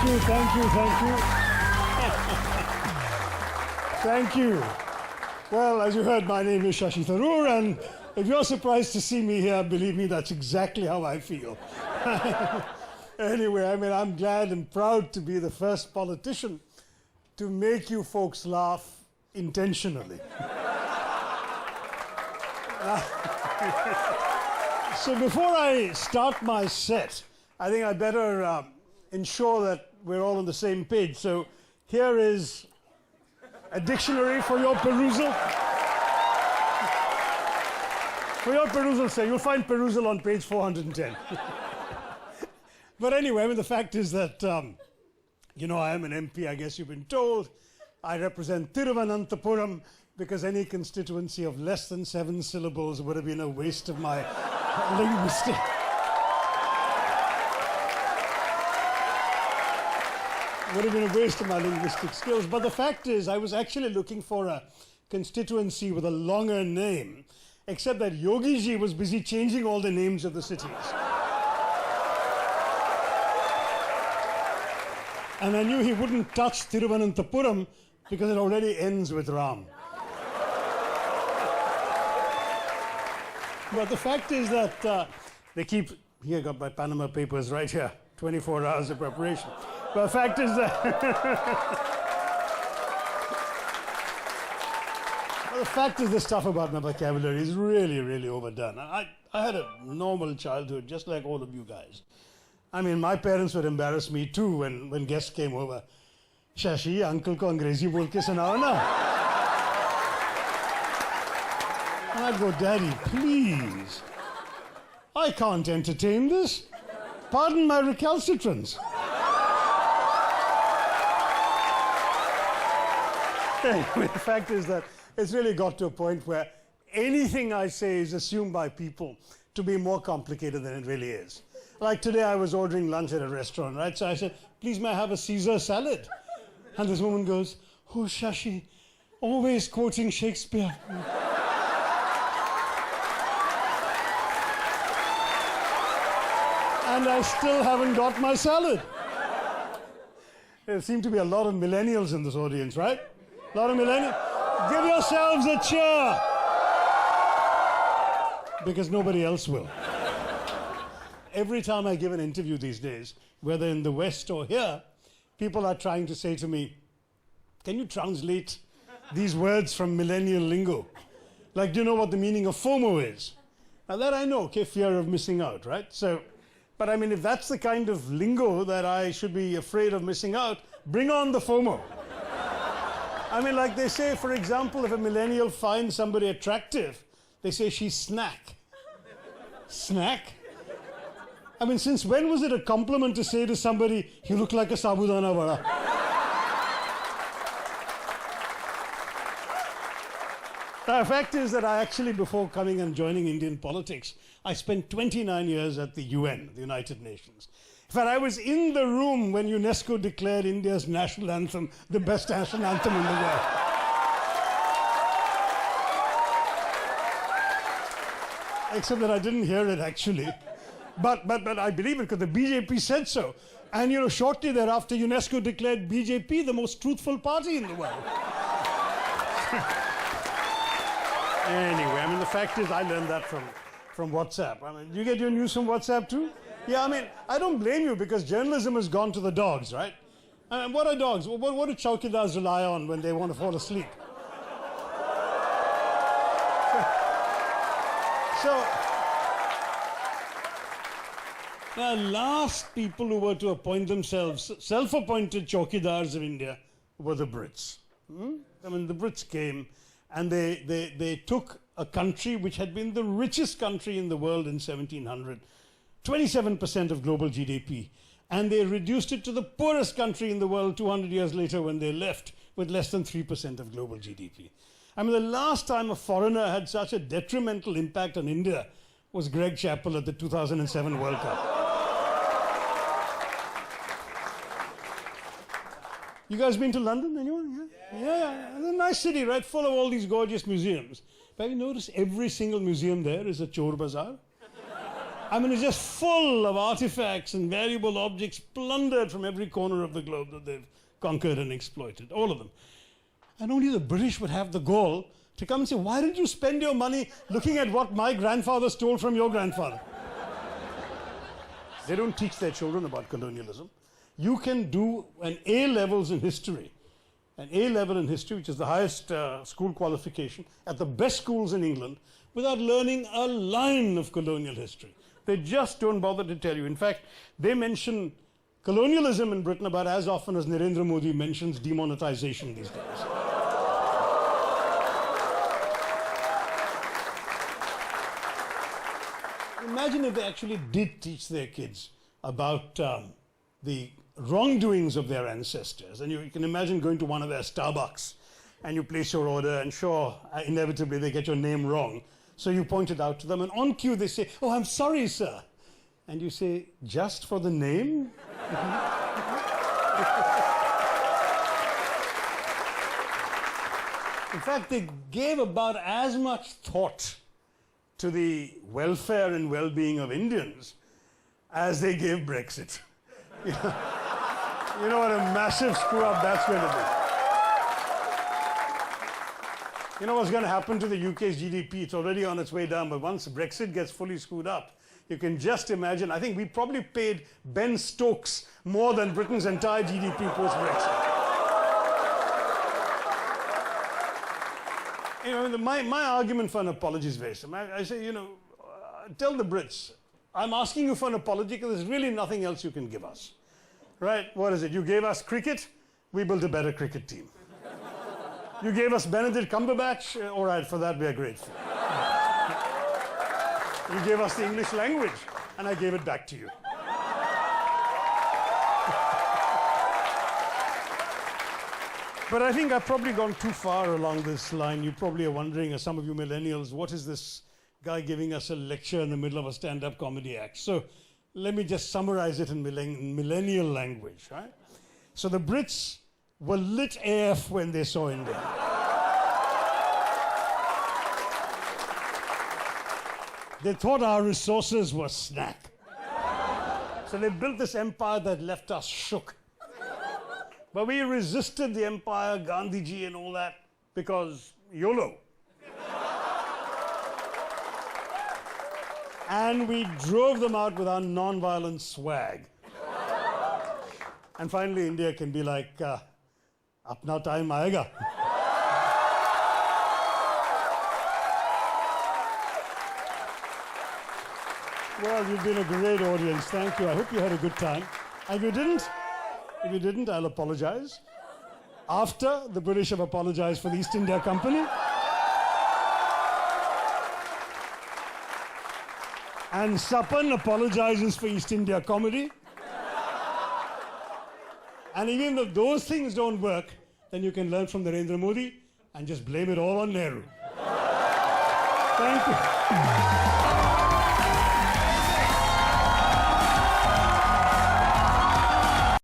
Thank you, thank you, thank you. Thank you. Well, as you heard, my name is Shashi Tharoor, and if you're surprised to see me here, believe me, that's exactly how I feel. Anyway, I mean, I'm glad and proud to be the first politician to make you folks laugh intentionally. So before I start my set, I think I better ensure that we're all on the same page. So here is a dictionary for your perusal. For your perusal, sir. You'll find perusal on page 410. But anyway, I mean, the fact is that, you know, I am an MP, I guess you've been told. I represent Thiruvananthapuram because any constituency of less than 7 syllables would have been a waste of my linguistic. Would have been a waste of my linguistic skills. But the fact is, I was actually looking for a constituency with a longer name, except that Yogi ji was busy changing all the names of the cities. And I knew he wouldn't touch Thiruvananthapuram because it already ends with Ram. But the fact is that they keep, here, got my Panama Papers right here, 24 hours of preparation. But the fact is that, the fact is the stuff about my vocabulary is really, really overdone. I had a normal childhood, just like all of you guys. I mean, my parents would embarrass me too when guests came over. Shashi, uncle ko Angrezi bol ke sunao na. And I'd go, Daddy, please. I can't entertain this. Pardon my recalcitrance. Anyway, the fact is that it's really got to a point where anything I say is assumed by people to be more complicated than it really is. Like today, I was ordering lunch at a restaurant, right? So I said, please, may I have a Caesar salad? And this woman goes, oh, Shashi, always quoting Shakespeare. And I still haven't got my salad. There seem to be a lot of millennials in this audience, right? A lot of millennials. Give yourselves a cheer. Because nobody else will. Every time I give an interview these days, whether in the West or here, people are trying to say to me, can you translate these words from millennial lingo? Like, do you know what the meaning of FOMO is? Now that I know, okay, fear of missing out, right? So, but I mean, if that's the kind of lingo that I should be afraid of missing out, bring on the FOMO. I mean, like they say, for example, if a millennial finds somebody attractive, they say she's snack. Snack? I mean, since when was it a compliment to say to somebody, you look like a sabudana vada? The fact is that I actually, before coming and joining Indian politics, I spent 29 years at the UN, the United Nations. In fact, I was in the room when UNESCO declared India's national anthem the best national anthem in the world. Except that I didn't hear it, actually. But I believe it because the BJP said so. And, you know, shortly thereafter, UNESCO declared BJP the most truthful party in the world. Anyway, I mean, the fact is I learned that from WhatsApp. I mean, you get your news from WhatsApp too? Yeah, I mean, I don't blame you because journalism has gone to the dogs, right? I mean, what are dogs? What do chowkidars rely on when they want to fall asleep? So, the last people who were to appoint themselves self-appointed chowkidars of India were the Brits. I mean, the Brits came and they took a country which had been the richest country in the world in 1700, 27% of global GDP, and they reduced it to the poorest country in the world 200 years later when they left with less than 3% of global GDP. I mean, the last time a foreigner had such a detrimental impact on India was Greg Chappell at the 2007 World Cup. You guys been to London, anyone? Yeah. It's a nice city, right? Full of all these gorgeous museums. But have you noticed every single museum there is a chor bazaar? I mean, it's just full of artifacts and valuable objects plundered from every corner of the globe that they've conquered and exploited, all of them. And only the British would have the gall to come and say, why didn't you spend your money looking at what my grandfather stole from your grandfather? They don't teach their children about colonialism. You can do an A-levels in history, an A-level in history, which is the highest school qualification, at the best schools in England, without learning a line of colonial history. They just don't bother to tell you. In fact, they mention colonialism in Britain about as often as Narendra Modi mentions demonetization these days. Imagine if they actually did teach their kids about the wrongdoings of their ancestors. And you can imagine going to one of their Starbucks and you place your order, and sure, inevitably they get your name wrong. So you point it out to them, and on cue they say, "Oh, I'm sorry, sir." And you say, "Just for the name?" In fact, they gave about as much thought to the welfare and well-being of Indians as they gave Brexit. You know what a massive screw-up that's going to be. You know what's going to happen to the UK's GDP? It's already on its way down, but once Brexit gets fully screwed up, you can just imagine. I think we probably paid Ben Stokes more than Britain's entire GDP post-Brexit. You know, my argument for an apology is very simple. I say, tell the Brits, I'm asking you for an apology because there's really nothing else you can give us. Right? What is it? You gave us cricket, we built a better cricket team. You gave us Benedict Cumberbatch, all right, for that we are grateful. You gave us the English language, and I gave it back to you. But I think I've probably gone too far along this line. You probably are wondering, as some of you millennials, what is this guy giving us a lecture in the middle of a stand-up comedy act? So let me just summarize it in millennial language, right? So the Brits were lit AF when they saw India. They thought our resources were snack. So they built this empire that left us shook. But we resisted the empire, Gandhiji and all that, because YOLO. And we drove them out with our non-violent swag. And finally, India can be like, apna time aayega. Well, you've been a great audience. Thank you. I hope you had a good time. And if you didn't, I'll apologize. After the British have apologized for the East India Company. And Sapan apologizes for East India Comedy. And even if those things don't work, then you can learn from Narendra Modi and just blame it all on Nehru. Thank you.